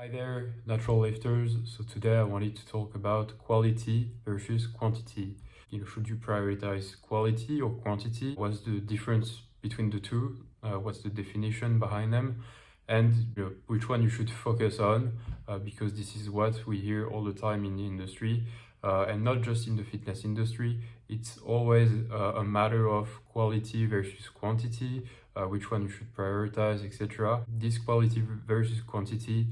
Hi there, natural lifters. So today I wanted to talk about quality versus quantity. Should you prioritize quality or quantity? What's the difference between the two? What's the definition behind them? And which one you should focus on, because this is what we hear all the time in the industry, and not just in the fitness industry. It's always a matter of quality versus quantity, which one you should prioritize, etc. This quality versus quantity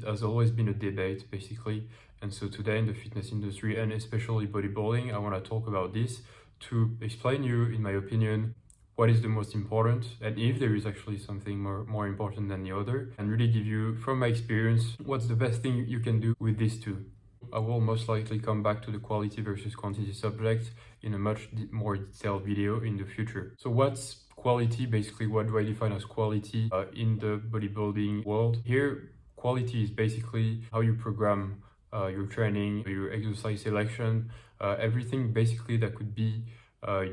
has always been a debate, basically. And so today in the fitness industry, and especially bodybuilding, I want to talk about this to explain you, in my opinion, what is the most important, and if there is actually something more important than the other, and really give you, from my experience, what's the best thing you can do with these two. I will most likely come back to the quality versus quantity subject in a much more detailed video in the future. So what's quality? Basically, what do I define as quality in the bodybuilding world? Here, quality is basically how you program your training, your exercise selection, everything basically that could be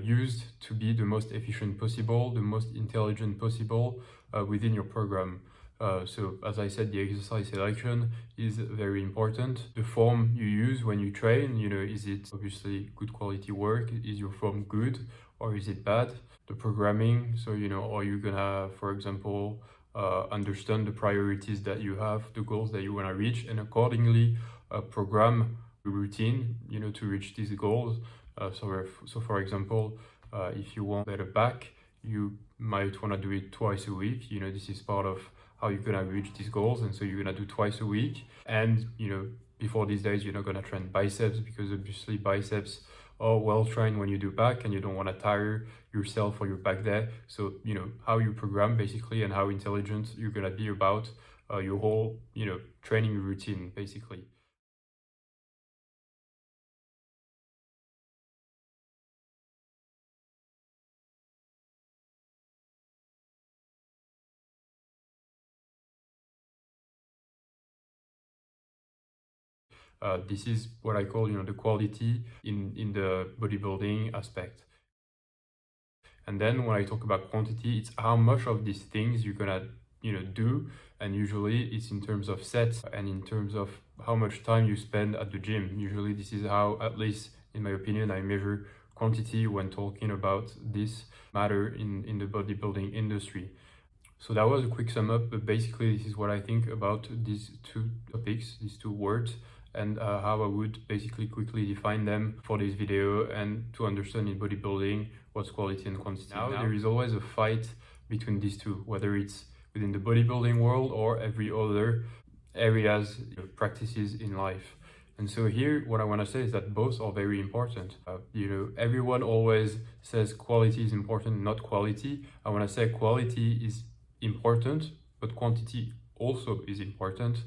used to be the most efficient possible, the most intelligent possible within your program. So as I said, the exercise selection is very important. The form you use when you train, is it obviously good quality work? Is your form good or is it bad? The programming, so are you gonna, for example, understand the priorities that you have, the goals that you want to reach, and accordingly program a routine, to reach these goals. So for example, if you want better back, you might want to do it twice a week. This is part of how you're gonna reach these goals, and so you're gonna do twice a week. And before these days, you're not gonna train biceps, because obviously biceps are well trained when you do back, and you don't want to tire yourself or your back there. So how you program basically, and how intelligent you're gonna be about your whole training routine basically. This is what I call the quality in the bodybuilding aspect. And then when I talk about quantity, it's how much of these things you're gonna do, and usually it's in terms of sets and in terms of how much time you spend at the gym. Usually this is how, at least in my opinion, I measure quantity when talking about this matter in the bodybuilding industry. So that was a quick sum up, but basically this is what I think about these two topics, these two words, and how I would basically quickly define them for this video, and to understand in bodybuilding what's quality and quantity. Now there is always a fight between these two, whether it's within the bodybuilding world or every other areas, practices in life. And so here, what I want to say is that both are very important. Everyone always says quality is important, not quality. I want to say quality is important, but quantity also is important.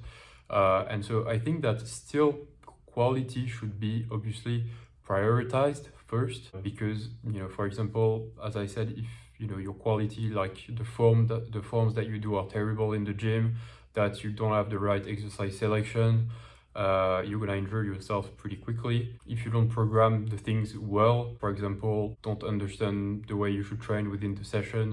And so I think that still quality should be obviously prioritized first, because for example, as I said, if your quality, like the forms that you do are terrible in the gym, that you don't have the right exercise selection, you're gonna injure yourself pretty quickly. If you don't program the things well, for example, don't understand the way you should train within the session,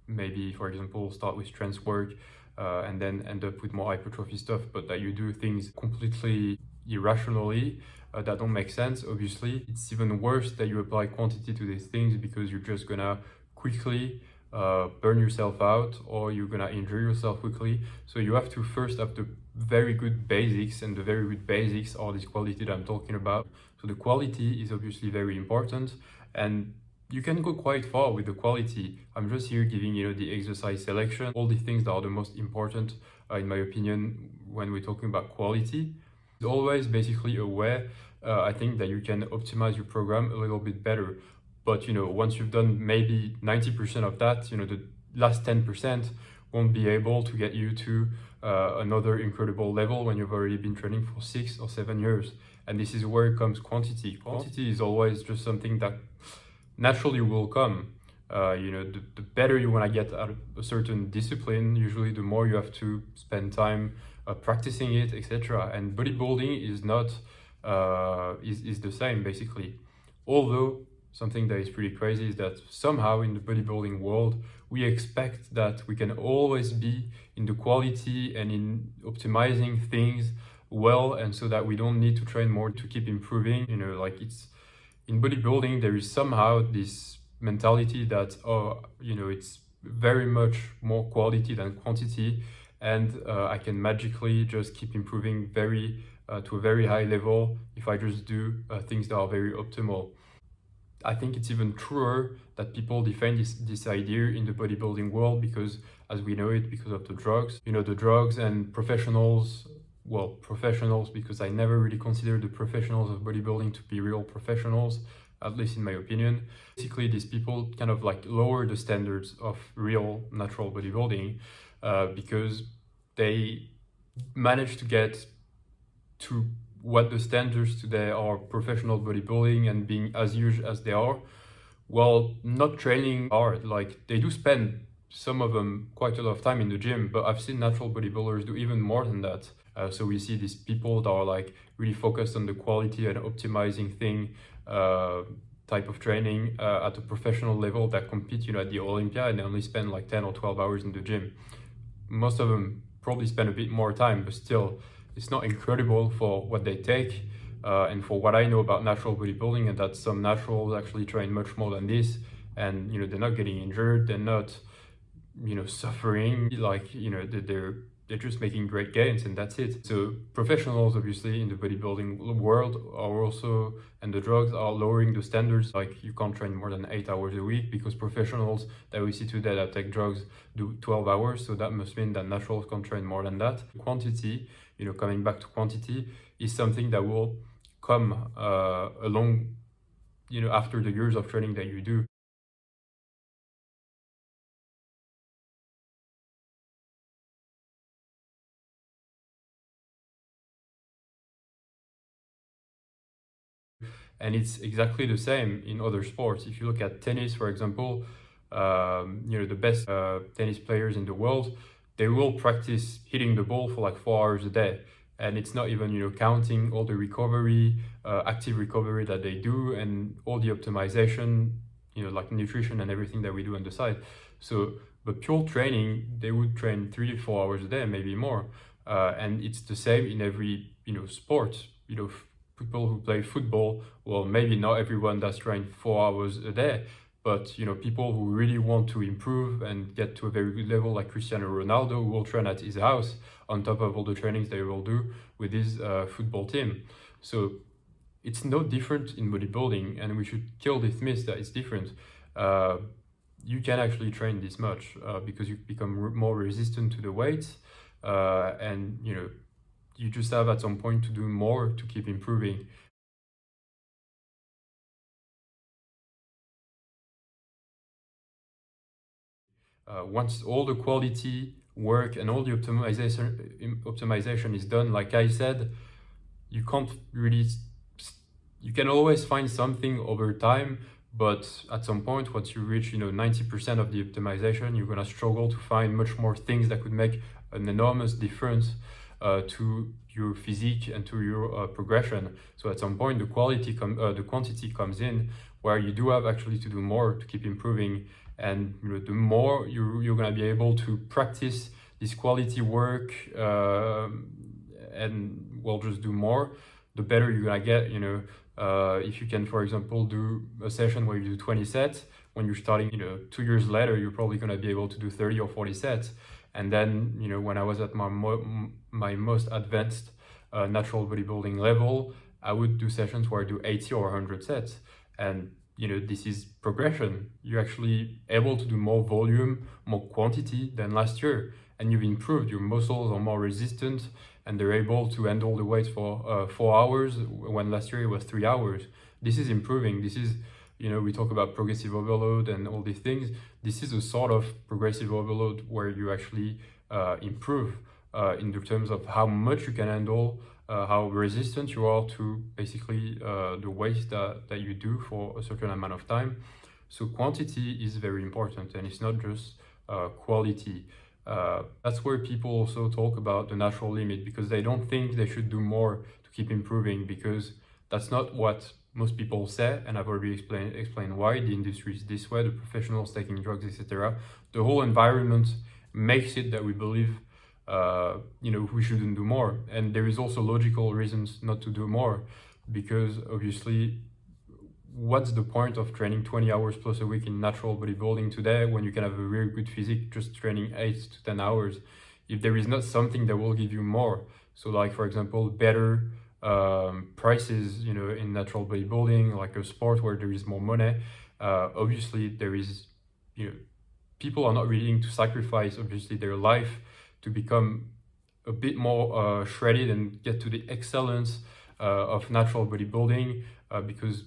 maybe for example start with strength work and then end up with more hypertrophy stuff, but that you do things completely irrationally that don't make sense, obviously it's even worse that you apply quantity to these things, because you're just gonna quickly burn yourself out, or you're gonna injure yourself quickly. So you have to first have the very good basics, and the very good basics are this quality that I'm talking about. So the quality is obviously very important, and you can go quite far with the quality. I'm just here giving the exercise selection, all the things that are the most important in my opinion when we're talking about quality. It's always basically a way I think that you can optimize your program a little bit better. But once you've done maybe 90% of that, the last 10% won't be able to get you to another incredible level when you've already been training for 6 or 7 years. And this is where comes quantity. Quantity is always just something that naturally will come. The better you want to get at a certain discipline, usually the more you have to spend time practicing it, etc. And bodybuilding is not is the same basically. Although something that is pretty crazy is that somehow in the bodybuilding world, we expect that we can always be in the quality and in optimizing things well, and so that we don't need to train more to keep improving. Like it's in bodybuilding, there is somehow this mentality that, it's very much more quality than quantity, and I can magically just keep improving to a very high level if I just do things that are very optimal. I think it's even truer that people defend this idea in the bodybuilding world because, as we know it, because of the drugs. The drugs and professionals, well, professionals, because I never really consider the professionals of bodybuilding to be real professionals, at least in my opinion. Basically, these people kind of like lower the standards of real natural bodybuilding because they manage to get to what the standards today are professional bodybuilding and being as huge as they are, while not training hard. Like they do spend, some of them, quite a lot of time in the gym, but I've seen natural bodybuilders do even more than that. So we see these people that are like really focused on the quality and optimizing thing type of training at a professional level that compete, at the Olympia, and they only spend like 10 or 12 hours in the gym. Most of them probably spend a bit more time, but still, it's not incredible for what they take. And for what I know about natural bodybuilding, and that some naturals actually train much more than this, and they're not getting injured, they're not suffering, like they're just making great gains, and that's it. So professionals, obviously, in the bodybuilding world are also, and the drugs are lowering the standards. Like you can't train more than 8 hours a week, because professionals that we see today that take drugs do 12 hours. So that must mean that naturals can train more than that. Quantity, coming back to quantity, is something that will come along, after the years of training that you do. And it's exactly the same in other sports. If you look at tennis, for example, the best tennis players in the world, they will practice hitting the ball for like 4 hours a day. And it's not even, counting all the recovery, active recovery that they do, and all the optimization, like nutrition and everything that we do on the side. So, but pure training, they would train 3 to 4 hours a day, maybe more. And it's the same in every, sport. People who play football, well, maybe not everyone does train 4 hours a day, but people who really want to improve and get to a very good level, like Cristiano Ronaldo, will train at his house on top of all the trainings they will do with his football team. So it's no different in bodybuilding, and we should kill this myth that it's different. You can actually train this much because you become more resistant to the weights, and you just have at some point to do more to keep improving. Once all the quality work and all the optimization is done, like I said, you can't really, you can always find something over time, but at some point, once you reach 90% of the optimization, you're gonna struggle to find much more things that could make an enormous difference to your physique and to your progression. So at some point, the quantity comes in, where you do have actually to do more to keep improving. And the more you're gonna be able to practice this quality work, and well, just do more, the better you're gonna get. If you can, for example, do a session where you do 20 sets, when you're starting, 2 years later, you're probably gonna be able to do 30 or 40 sets. And then, when I was at my most advanced natural bodybuilding level, I would do sessions where I do 80 or 100 sets. And, this is progression. You're actually able to do more volume, more quantity than last year. And you've improved. Your muscles are more resistant, and they're able to handle the weight for 4 hours, when last year it was 3 hours. This is improving. This is, we talk about progressive overload and all these things. This is a sort of progressive overload where you actually improve in the terms of how much you can handle, how resistant you are to basically the weight that you do for a certain amount of time. So quantity is very important, and it's not just quality. That's where people also talk about the natural limit, because they don't think they should do more to keep improving, because that's not what most people say, and I've already explained why the industry is this way, the professionals taking drugs, etc. The whole environment makes it that we believe we shouldn't do more. And there is also logical reasons not to do more, because obviously, what's the point of training 20 hours plus a week in natural bodybuilding today when you can have a very good physique just training 8 to 10 hours if there is not something that will give you more? So like, for example, better prices, in natural bodybuilding, like a sport where there is more money. Obviously there is, people are not willing to sacrifice obviously their life to become a bit more shredded and get to the excellence of natural bodybuilding, because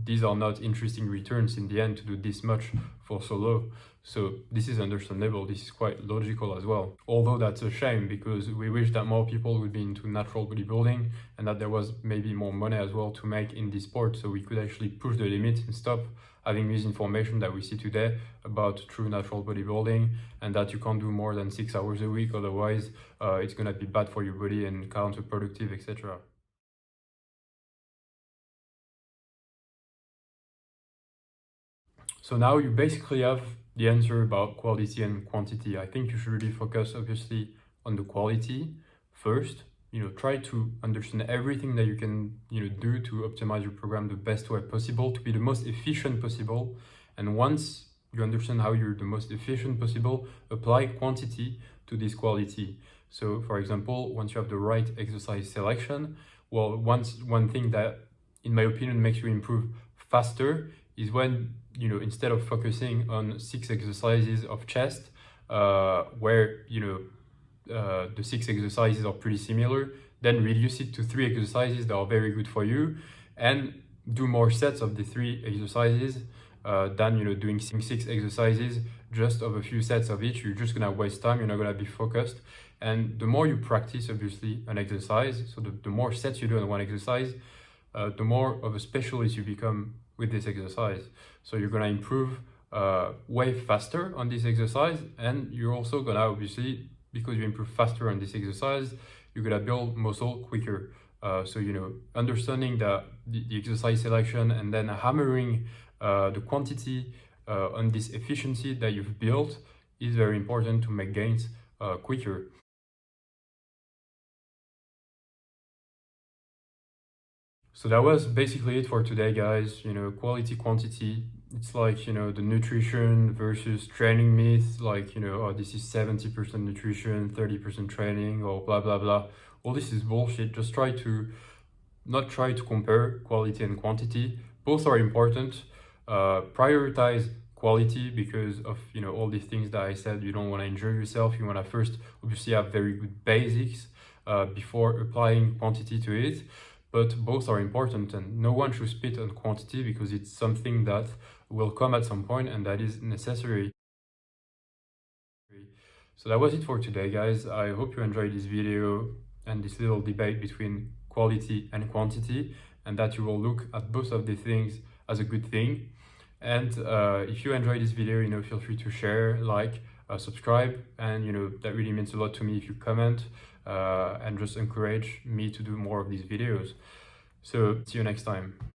these are not interesting returns in the end to do this much for so low. So this is understandable, this is quite logical as well. Although that's a shame, because we wish that more people would be into natural bodybuilding and that there was maybe more money as well to make in this sport, so we could actually push the limits and stop having misinformation that we see today about true natural bodybuilding, and that you can't do more than 6 hours a week, otherwise it's gonna be bad for your body and counterproductive, etc. So now you basically have the answer about quality and quantity. I think you should really focus obviously on the quality first. Try to understand everything that you can do to optimize your program the best way possible, to be the most efficient possible. And once you understand how you're the most efficient possible, apply quantity to this quality. So for example, once you have the right exercise selection, well, one thing that in my opinion makes you improve faster is when instead of focusing on 6 exercises of chest, where the 6 exercises are pretty similar, then reduce it to 3 exercises that are very good for you, and do more sets of the 3 exercises than doing 6 exercises just of a few sets of each. You're just gonna waste time, you're not gonna be focused. And the more you practice obviously an exercise, so the more sets you do on one exercise, the more of a specialist you become with this exercise. So you're gonna improve way faster on this exercise, and you're also gonna obviously, because you improve faster on this exercise, you're gonna build muscle quicker. So understanding the exercise selection and then hammering the quantity on this efficiency that you've built is very important to make gains quicker. So that was basically it for today, guys. Quality, quantity. It's like, the nutrition versus training myth, like, oh, this is 70% nutrition, 30% training, or blah, blah, blah. All this is bullshit. Just not try to compare quality and quantity. Both are important. Prioritize quality because of, all these things that I said. You don't want to injure yourself. You want to first obviously have very good basics before applying quantity to it. But both are important, and no one should spit on quantity because it's something that will come at some point and that is necessary. So that was it for today, guys. I hope you enjoyed this video and this little debate between quality and quantity, and that you will look at both of these things as a good thing. And if you enjoyed this video, feel free to share, like, subscribe, and that really means a lot to me if you comment and just encourage me to do more of these videos. So see you next time.